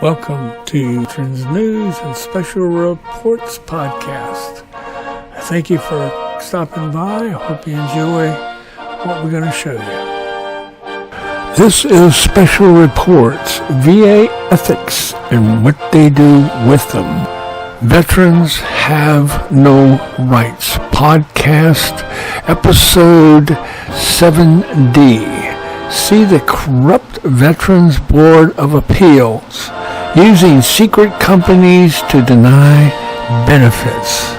Welcome to Veterans News and Special Reports Podcast. Thank you for stopping by. I hope you enjoy what we're going to show you. This is Special Reports, VA ethics and what they do with them. Veterans have no rights. Podcast episode 7D. See the corrupt Veterans Board of Appeals using secret companies to deny benefits.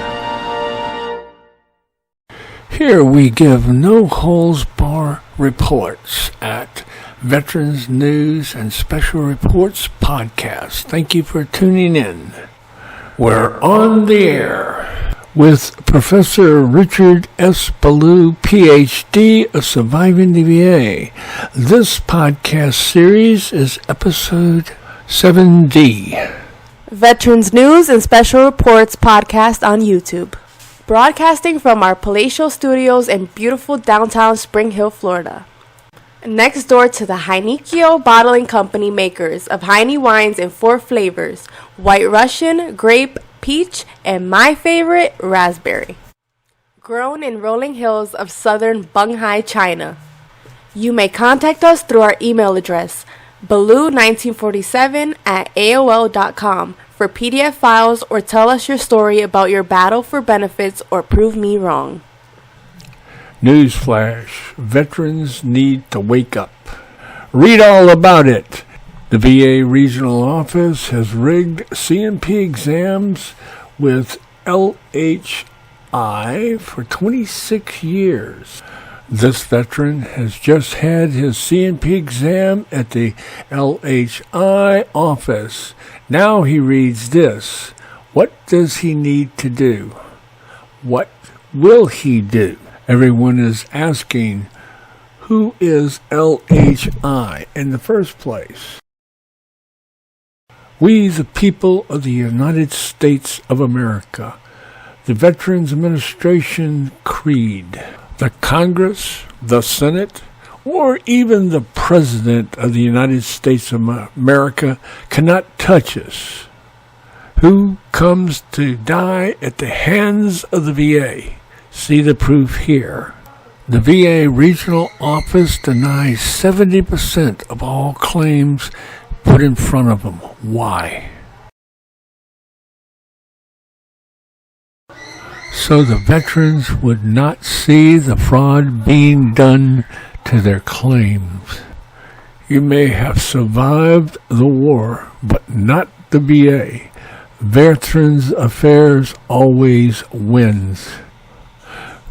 Here we give no-holds-barred reports at Veterans News and Special Reports Podcast. Thank you for tuning in. We're on the air with Professor Richard S. Ballou, Ph.D. of Surviving the VA. This podcast series is episode 7D. Veterans News and Special Reports Podcast on YouTube. Broadcasting from our palatial studios in beautiful downtown Spring Hill, Florida. Next door to the Heinekio Bottling Company, makers of Heine wines in 4 flavors: White Russian, Grape, Peach, and my favorite, Raspberry. Grown in rolling hills of southern Bunghai, China. You may contact us through our email address, baloo1947@aol.com, for PDF files or tell us your story about your battle for benefits or prove me wrong. Newsflash, veterans need to wake up. Read all about it. The VA Regional Office has rigged CMP exams with LHI for 26 years. This veteran has just had his CMP exam at the LHI office. Now he reads this. What does he need to do? What will he do? Everyone is asking, who is LHI in the first place? We, the people of the United States of America, the Veterans Administration Creed, the Congress, the Senate, or even the President of the United States of America cannot touch us. Who comes to die at the hands of the VA? See the proof here. The VA Regional Office denies 70% of all claims put in front of them. Why? So the veterans would not see the fraud being done to their claims. You may have survived the war, but not the VA. Veterans Affairs always wins.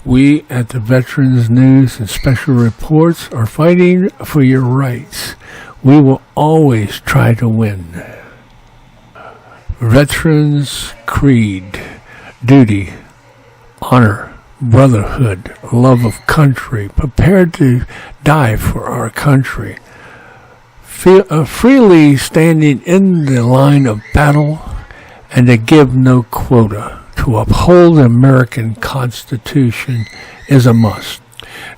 We at the Veterans News and Special Reports are fighting for your rights. We will always try to win. Veterans Creed, duty, honor, brotherhood, love of country, prepared to die for our country, freely standing in the line of battle, and to give no quota. To uphold the American Constitution is a must.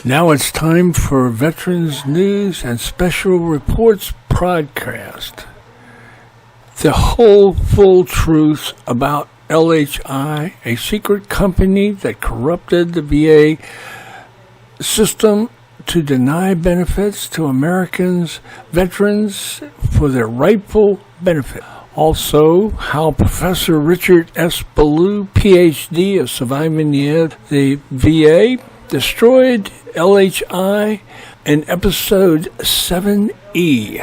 Now it's time for Veterans News and Special Reports Podcast. The whole full truth about LHI, a secret company that corrupted the VA system to deny benefits to Americans, veterans, for their rightful benefit. Also, how Professor Richard S. Ballou, Ph.D. of Surviving the VA, destroyed LHI in episode 7E.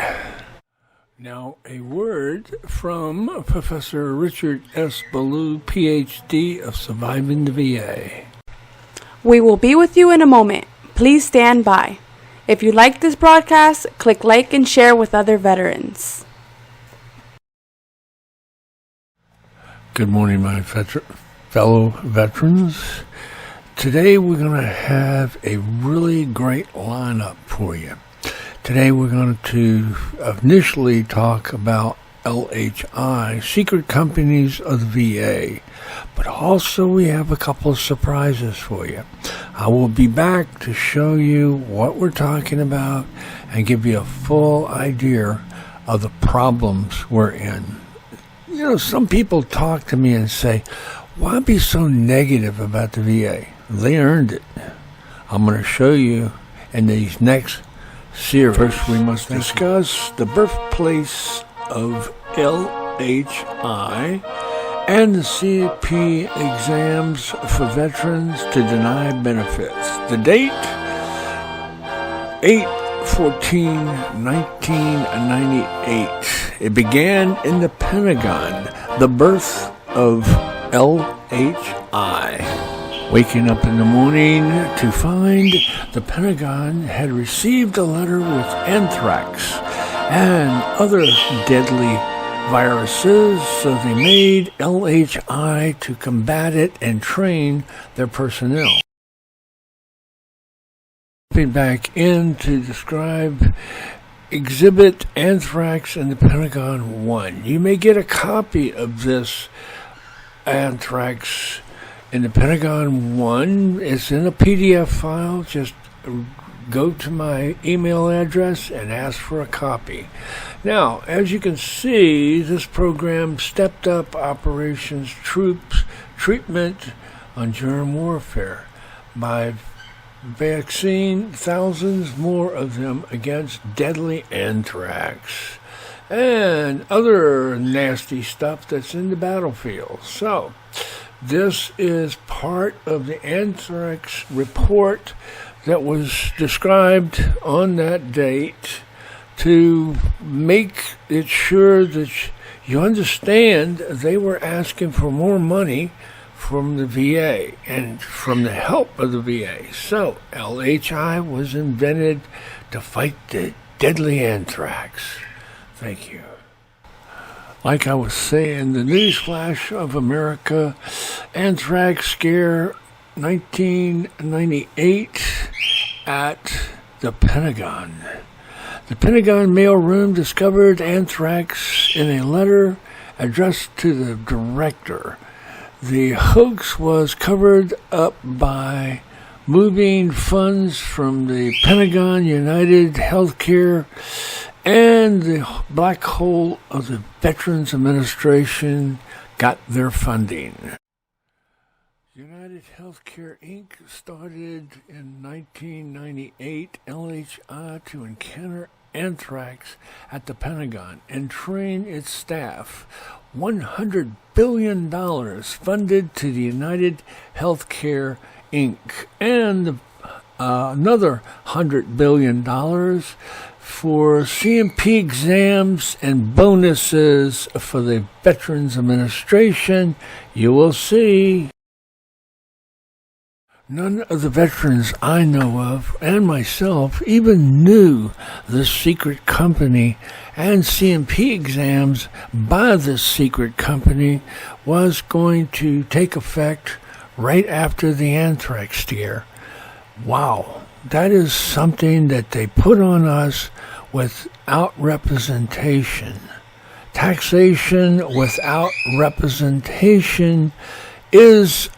Now, a word from Professor Richard S. Ballou, Ph.D. of Surviving the VA. We will be with you in a moment. Please stand by. If you like this broadcast, click like and share with other veterans. Good morning, my fellow veterans. Today we're going to have a really great lineup for you. Today we're going to initially talk about LHI, secret companies of the VA, but also we have a couple of surprises for you. I will be back to show you what we're talking about and give you a full idea of the problems we're in. You know, some people talk to me and say, why be so negative about the VA? They earned it. I'm going to show you in these next series. First, we must discuss the birthplace of LHI and the CP exams for veterans to deny benefits. The date, 8/14/1998. It began in the Pentagon, the birth of LHI. Waking up in the morning to find the Pentagon had received a letter with anthrax and other deadly viruses, so they made LHI to combat it and train their personnel. Jumping back in to describe Exhibit Anthrax in the Pentagon 1. You may get a copy of this Anthrax in the Pentagon 1. It's in a PDF file. Just go to my email address and ask for a copy. Now, as you can see, this program stepped up operations troops treatment on germ warfare by vaccine thousands more of them against deadly anthrax and other nasty stuff that's in the battlefield. So, this is part of the anthrax report that was described on that date to make it sure that you understand they were asking for more money from the VA and from the help of the VA. So LHI was invented to fight the deadly anthrax. Thank you. Like I was saying, the newsflash of America, anthrax scare 1998 at the Pentagon. The Pentagon mailroom discovered anthrax in a letter addressed to the director. The hoax was covered up by moving funds from the Pentagon United Healthcare and the black hole of the Veterans Administration got their funding. United Healthcare Inc. started in 1998 LHI to encounter anthrax at the Pentagon and train its staff. $100 billion funded to the United Healthcare Inc. and another $100 billion for CMP exams and bonuses for the Veterans Administration. You will see. None of the veterans I know of, and myself, even knew this secret company and CMP exams by this secret company was going to take effect right after the anthrax scare. Wow, that is something that they put on us without representation. Taxation without representation is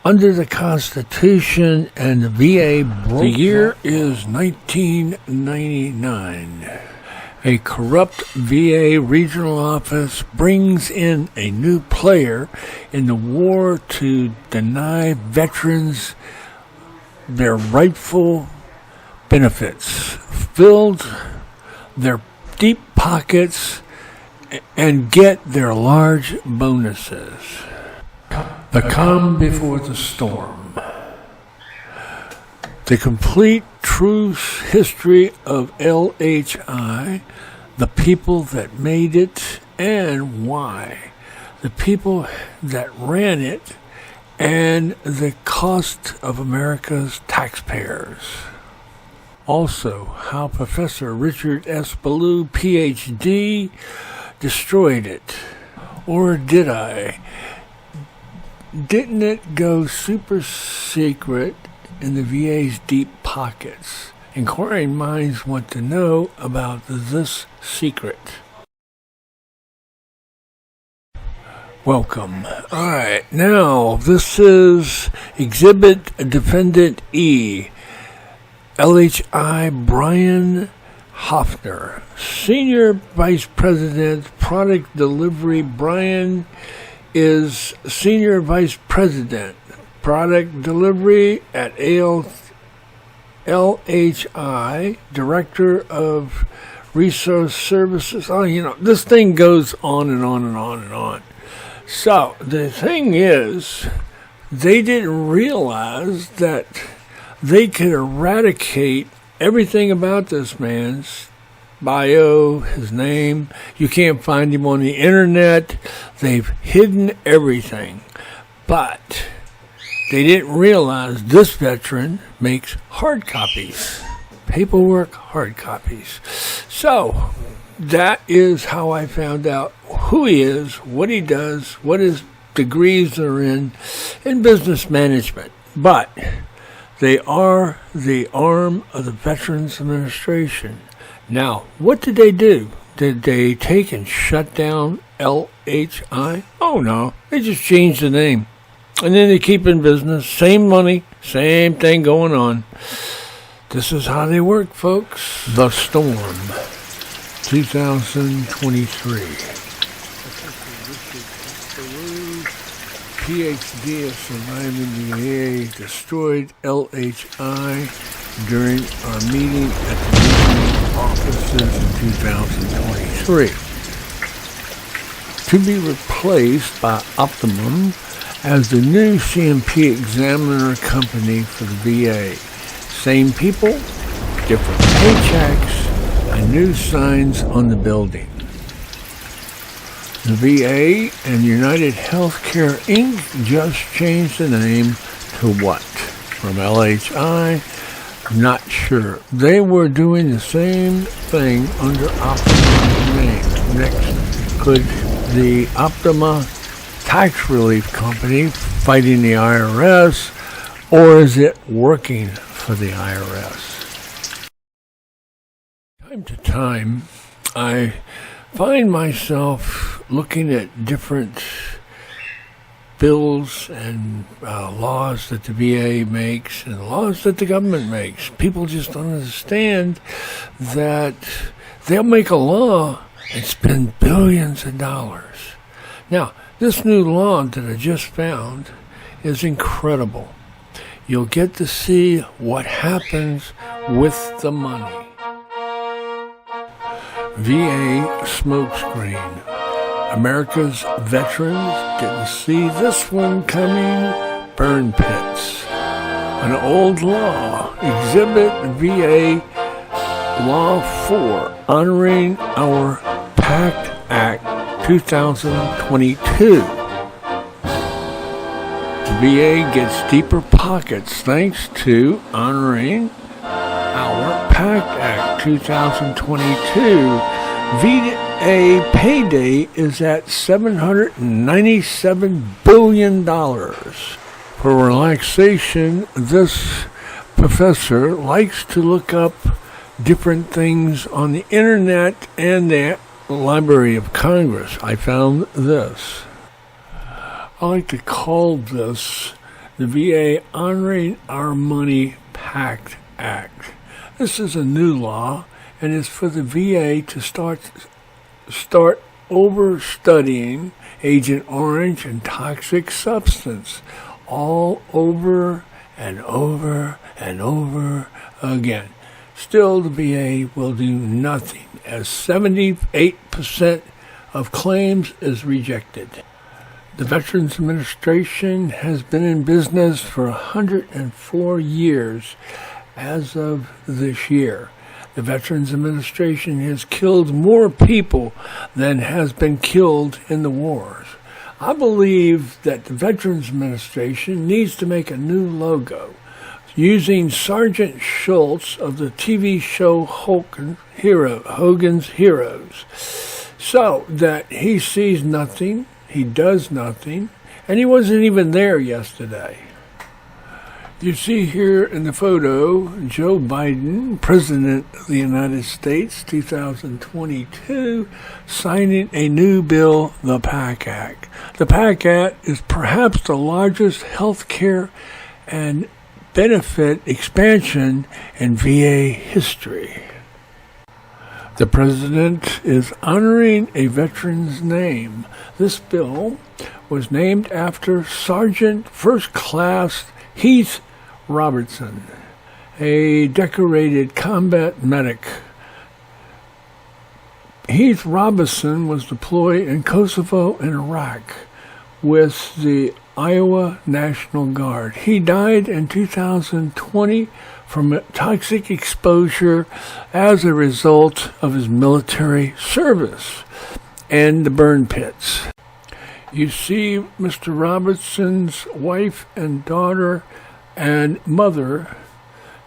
under the Constitution, and the VA broke. The year is 1999. A corrupt VA regional office brings in a new player in the war to deny veterans their rightful benefits, filled their deep pockets, and get their large bonuses. The calm before the storm. The complete true history of LHI, the people that made it and why, the people that ran it, and the cost of America's taxpayers. Also, how Professor Richard S. Ballou, Ph.D., destroyed it. Or did I? Didn't it go super secret in the VA's deep pockets? Inquiring minds want to know about this secret. Welcome. All right, now this is Exhibit Defendant E. LHI Brian Hoffner, Senior Vice President, Product Delivery. Brian is Senior Vice President, Product Delivery at LHI, Director of Resource Services. Oh, this thing goes on and on and on and on. So, the thing is, they didn't realize that they could eradicate everything about this man's bio, his name. You can't find him on the internet. They've hidden everything. But they didn't realize this veteran makes hard copies. Paperwork, hard copies. So, that is how I found out who he is, what he does, what his degrees are in business management. But they are the arm of the Veterans Administration. Now, what did they do? Did they take and shut down LHI? Oh, no. They just changed the name. And then they keep in business. Same money, same thing going on. This is how they work, folks. The Storm, 2023. PhD of surviving the AA destroyed LHI during our meeting at the union offices in 2023. To be replaced by Optimum as the new CMP examiner company for the VA. Same people, different paychecks, and new signs on the building. The VA and United Healthcare Inc. just changed the name to what? From LHI? Not sure. They were doing the same thing under Optima's name. Next, could the Optima tax relief company fighting the IRS, or is it working for the IRS? Time to time, I find myself looking at different bills and laws that the VA makes and laws that the government makes. People just don't understand that they'll make a law and spend billions of dollars. Now, this new law that I just found is incredible. You'll get to see what happens with the money. VA smokescreen. America's veterans didn't see this one coming. Burn pits. An old law. Exhibit VA Law 4, honoring our PACT Act 2022. The VA gets deeper pockets thanks to honoring our PACT Act 2022. VA payday is at $797 billion. For relaxation, this professor likes to look up different things on the internet and the Library of Congress. I found this. I like to call this the VA Honoring Our Money PACT Act. This is a new law, and it's for the VA to start over-studying Agent Orange and toxic substance all over and over and over again. Still, the VA will do nothing, as 78% of claims is rejected. The Veterans Administration has been in business for 104 years as of this year. The Veterans Administration has killed more people than has been killed in the wars. I believe that the Veterans Administration needs to make a new logo using Sergeant Schultz of the TV show Hogan's Heroes, so that he sees nothing, he does nothing, and he wasn't even there yesterday. You see here in the photo, Joe Biden, President of the United States, 2022, signing a new bill, the PACT Act. The PACT Act is perhaps the largest health care and benefit expansion in VA history. The president is honoring a veteran's name. This bill was named after Sergeant First Class Heath Robertson, a decorated combat medic. Heath Robertson was deployed in Kosovo and Iraq with the Iowa National Guard. He died in 2020 from toxic exposure as a result of his military service and the burn pits. You see, Mr. Robertson's wife and daughter and mother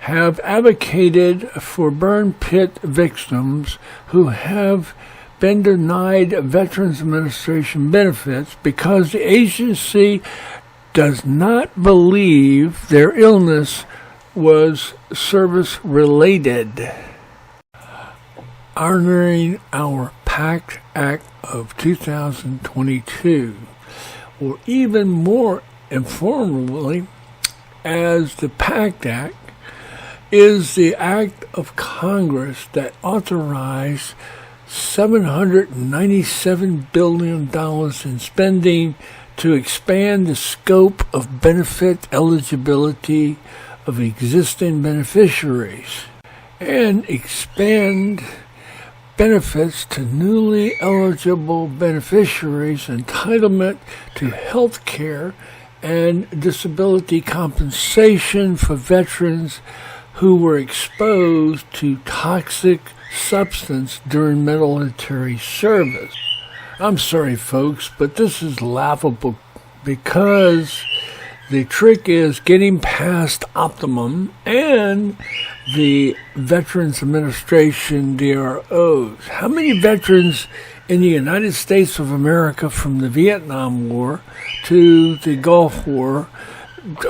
have advocated for burn pit victims who have been denied Veterans Administration benefits because the agency does not believe their illness was service-related. Honoring our PACT Act of 2022, or even more informally as the PACT Act, is the act of Congress that authorized $797 billion in spending to expand the scope of benefit eligibility of existing beneficiaries and expand benefits to newly eligible beneficiaries' entitlement to health care and disability compensation for veterans who were exposed to toxic substance during military service. I'm sorry, folks, but this is laughable because the trick is getting past Optimum and the Veterans Administration DROs. How many veterans in the United States of America from the Vietnam War to the Gulf War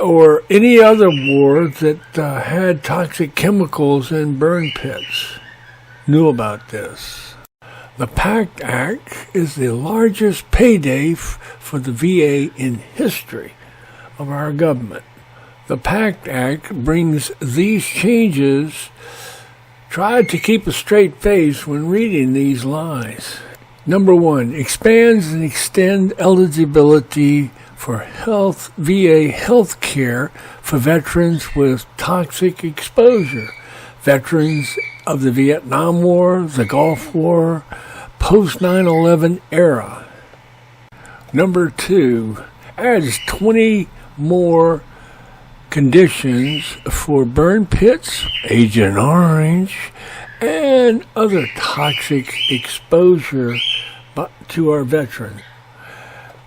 or any other war that had toxic chemicals in burn pits knew about this? The PACT Act is the largest payday for the VA in history of our government. The PACT Act brings these changes. Try to keep a straight face when reading these lines. Number 1, expands and extend eligibility for VA health care for veterans with toxic exposure. Veterans of the Vietnam War, the Gulf War, post 9/11 era. Number 2, adds 20 more conditions for burn pits, Agent Orange, and other toxic exposure to our veterans.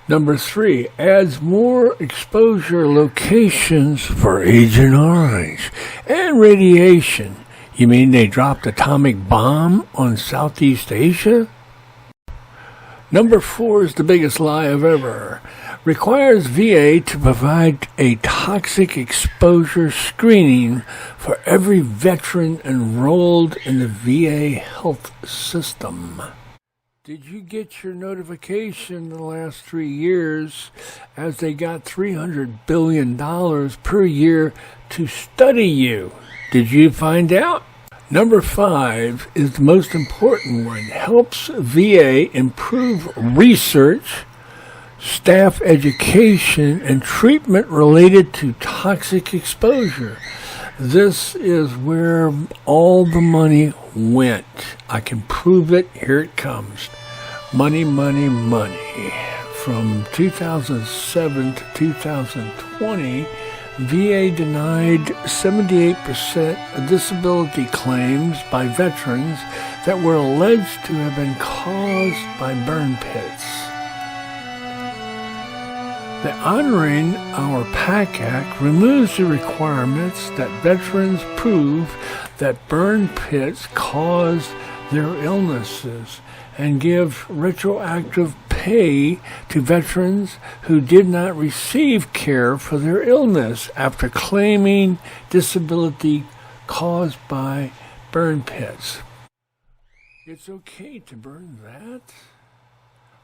Number 3, adds more exposure locations for Agent Orange and radiation. You mean they dropped atomic bomb on Southeast Asia? Number 4 is the biggest lie I've ever heard. Requires VA to provide a toxic exposure screening for every veteran enrolled in the VA health system. Did you get your notification in the last 3 years as they got $300 billion per year to study you? Did you find out? Number 5 is the most important one. Helps VA improve research, staff education, and treatment related to toxic exposure. This is where all the money went. I can prove it. Here it comes. Money, money, money. From 2007 to 2020, VA denied 78% of disability claims by veterans that were alleged to have been caused by burn pits. The Honoring Our PACT Act removes the requirements that veterans prove that burn pits caused their illnesses and give retroactive pay to veterans who did not receive care for their illness after claiming disability caused by burn pits. It's okay to burn that?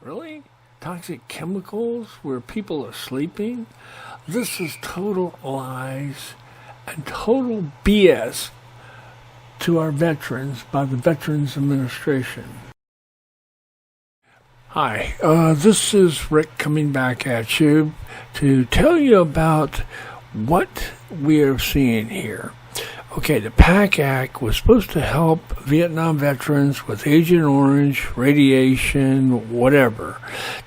Really? Toxic chemicals where people are sleeping? This is total lies and total BS to our veterans by the Veterans Administration. Hi, this is Rick coming back at you to tell you about what we are seeing here. Okay, the PAC Act was supposed to help Vietnam veterans with Agent Orange, radiation, whatever.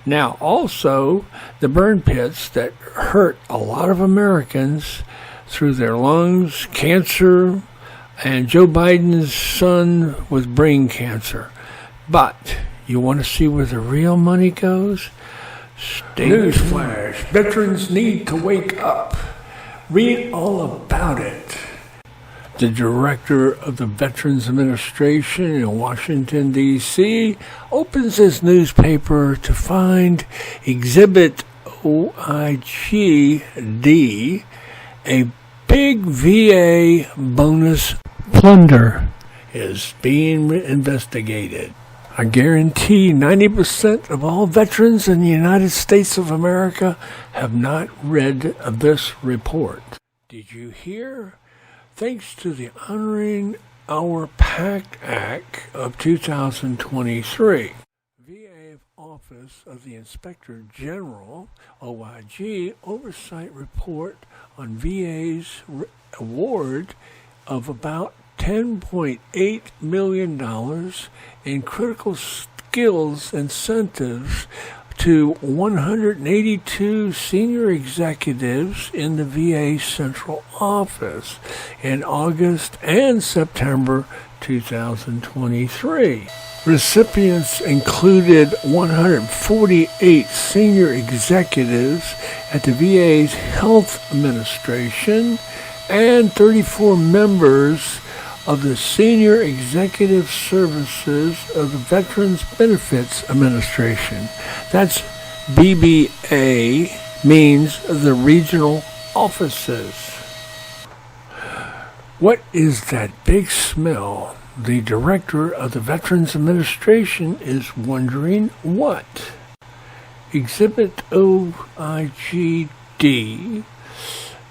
Now, also, the burn pits that hurt a lot of Americans through their lungs, cancer, and Joe Biden's son with brain cancer. But you want to see where the real money goes? Newsflash, veterans need to wake up. Read all about it. The director of the Veterans Administration in Washington, D.C., opens his newspaper to find Exhibit OIG-D, a big VA bonus plunder is being investigated. I guarantee 90% of all veterans in the United States of America have not read this report. Did you hear? Thanks to the Honoring Our PAC Act of 2023, VA Office of the Inspector General, OIG, Oversight Report on VA's award of about $10.8 million in critical skills incentives to 182 senior executives in the VA Central Office in August and September 2023. Recipients included 148 senior executives at the VA's Health Administration and 34 members of the Senior Executive Services of the Veterans Benefits Administration. That's BBA, means the regional offices. What is that big smell? The director of the Veterans Administration is wondering what. Exhibit OIG-D,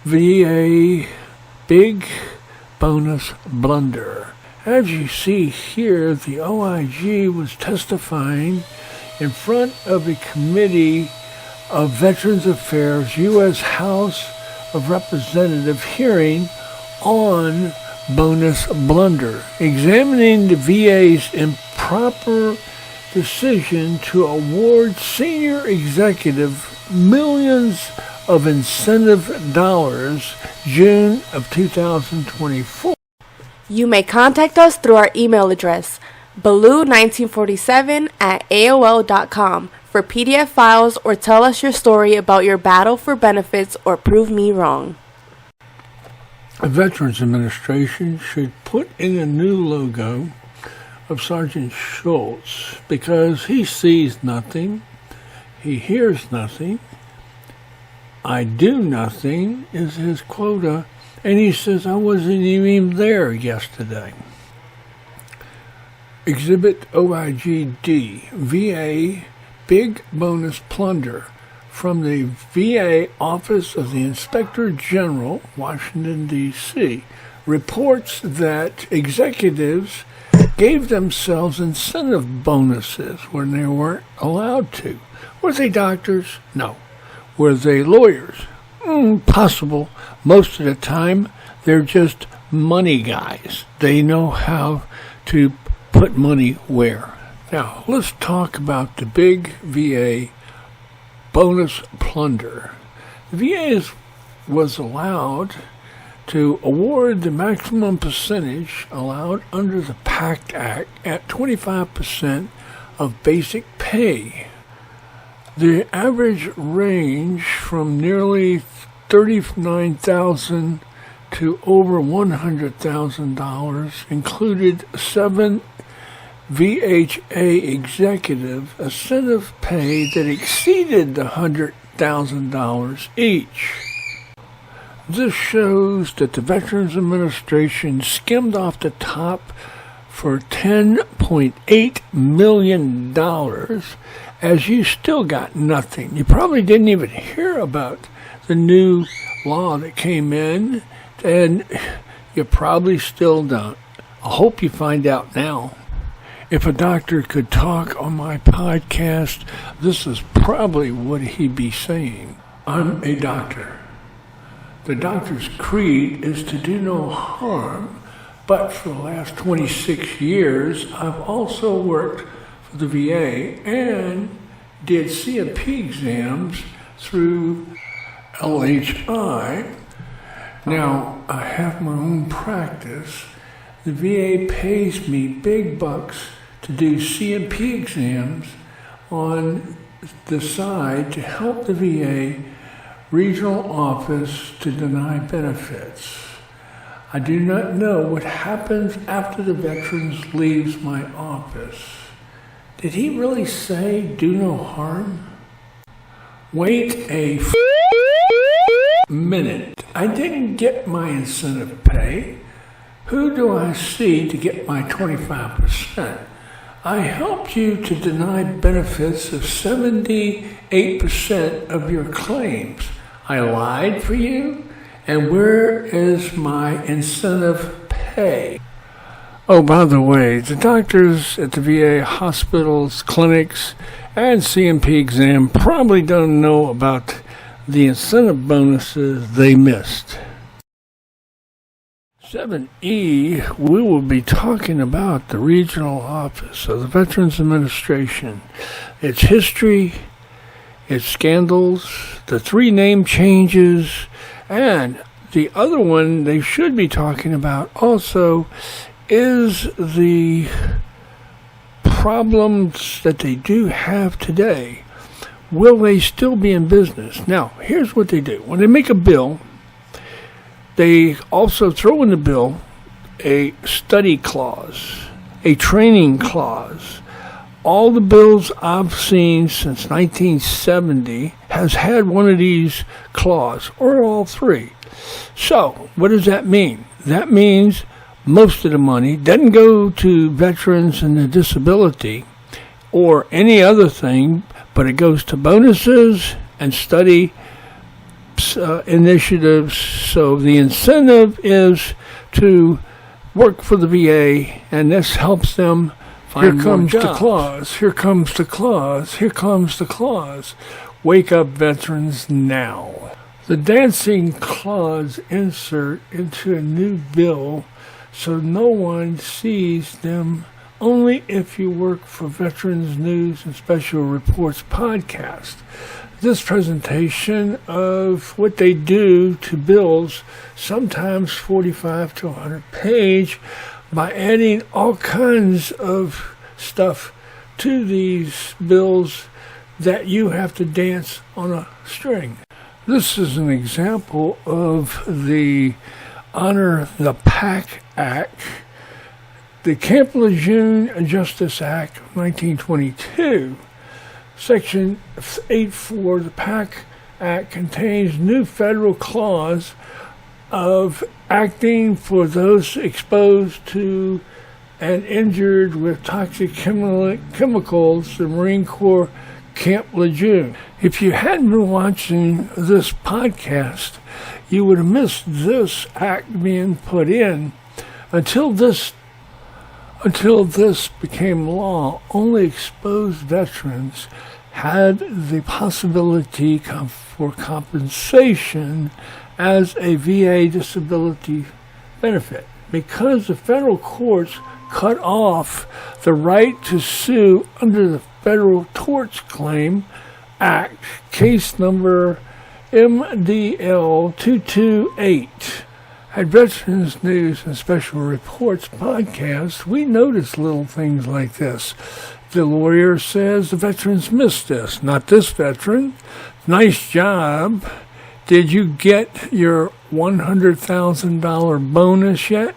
VA Big Bonus Blunder. As you see here, the OIG was testifying in front of the Committee of Veterans Affairs U.S. House of Representatives hearing on bonus blunder, examining the VA's improper decision to award senior executive millions of incentive dollars June of 2024. You may contact us through our email address, baloo1947@aol.com, for PDF files or tell us your story about your battle for benefits or prove me wrong. The Veterans Administration should put in a new logo of Sergeant Schultz because he sees nothing, he hears nothing. I do nothing is his quota, and he says I wasn't even there yesterday. Exhibit OIG-D, VA Big Bonus Plunder, from the VA Office of the Inspector General, Washington, D.C., reports that executives gave themselves incentive bonuses when they weren't allowed to. Were they doctors? No. Were they lawyers? Possible. Most of the time, they're just money guys. They know how to put money where. Now, let's talk about the big VA bonus plunder. The VA was allowed to award the maximum percentage allowed under the PAC Act at 25% of basic pay. The average range from nearly $39,000 to over $100,000 included 7 VHA executive incentive pay that exceeded the $100,000 each. This shows that the Veterans Administration skimmed off the top for $10.8 million, as you still got nothing. You probably didn't even hear about the new law that came in, and you probably still don't. I hope you find out now. If a doctor could talk on my podcast, this is probably what he'd be saying. I'm a doctor. The doctor's creed is to do no harm, but for the last 26 years, I've also worked for the VA and did CMP exams through LHI. Now, I have my own practice. The VA pays me big bucks to do CMP exams on the side to help the VA regional office to deny benefits. I do not know what happens after the veteran leaves my office. Did he really say do no harm? Wait a minute. I didn't get my incentive pay. Who do I see to get my 25%? I helped you to deny benefits of 78% of your claims. I lied for you? And where is my incentive pay? Oh, by the way, the doctors at the VA hospitals, clinics, and CMP exam probably don't know about the incentive bonuses they missed. 7E, we will be talking about the regional office of the Veterans Administration, its history, its scandals, the 3 name changes, and the other one they should be talking about also is the problems that they do have today. Will they still be in business? Now, here's what they do. When they make a bill, they also throw in the bill a study clause, a training clause. All the bills I've seen since 1970 has had one of these clauses, or all 3. So, what does that mean? That means most of the money doesn't go to veterans and their disability or any other thing, but it goes to bonuses and study initiatives. So the incentive is to work for the VA, and this helps them find more jobs. Here comes the clause. Here comes the clause. Here comes the clause. Wake up, veterans, now. The dancing clause insert into a new bill so no one sees them, only if you work for Veterans News and Special Reports podcast. This presentation of what they do to bills, sometimes 45 to 100 page, by adding all kinds of stuff to these bills that you have to dance on a string. This is an example of the Honor the PAC Act, the Camp Lejeune Justice Act of 1922. Section 8.4 of the PAC Act contains new federal clause of acting for those exposed to and injured with toxic chemicals, the Marine Corps Camp Lejeune. If you hadn't been watching this podcast, you would have missed this act being put in. Until this became law, only exposed veterans had the possibility for compensation as a VA disability benefit. Because the federal courts cut off the right to sue under the Federal Torts Claim Act, case number MDL 228. At Veterans News and Special Reports podcast, we notice little things like this. The lawyer says the veterans missed this. Not this veteran. Nice job. Did you get your $100,000 bonus yet?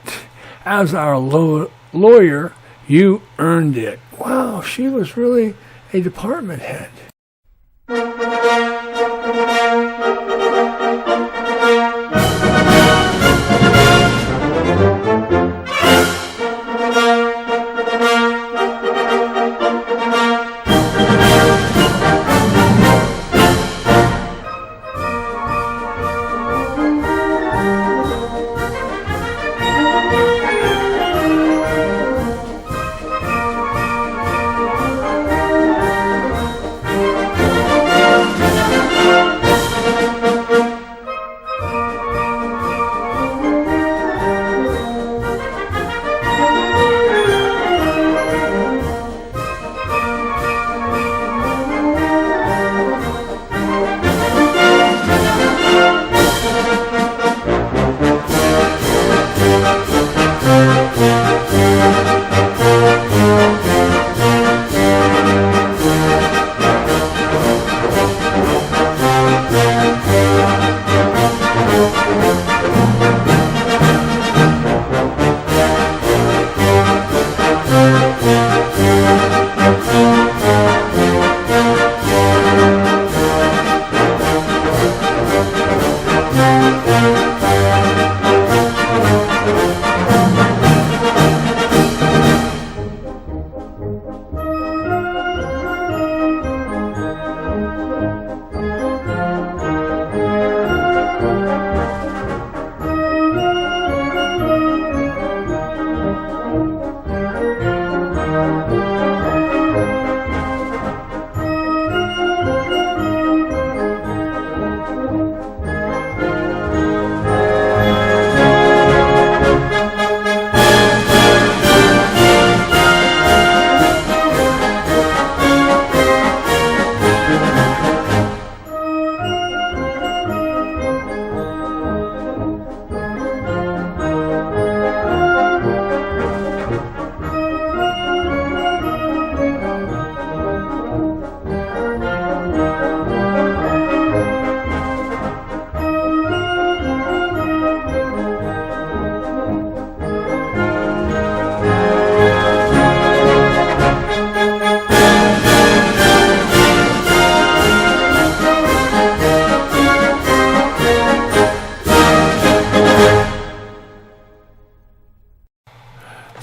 As our lawyer, you earned it. Wow, she was really a department head.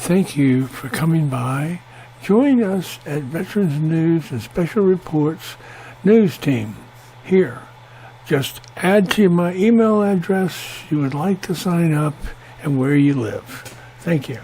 Thank you for coming by. Join us at Veterans News and Special Reports News Team here. Just add to my email address you would like to sign up and where you live. Thank you.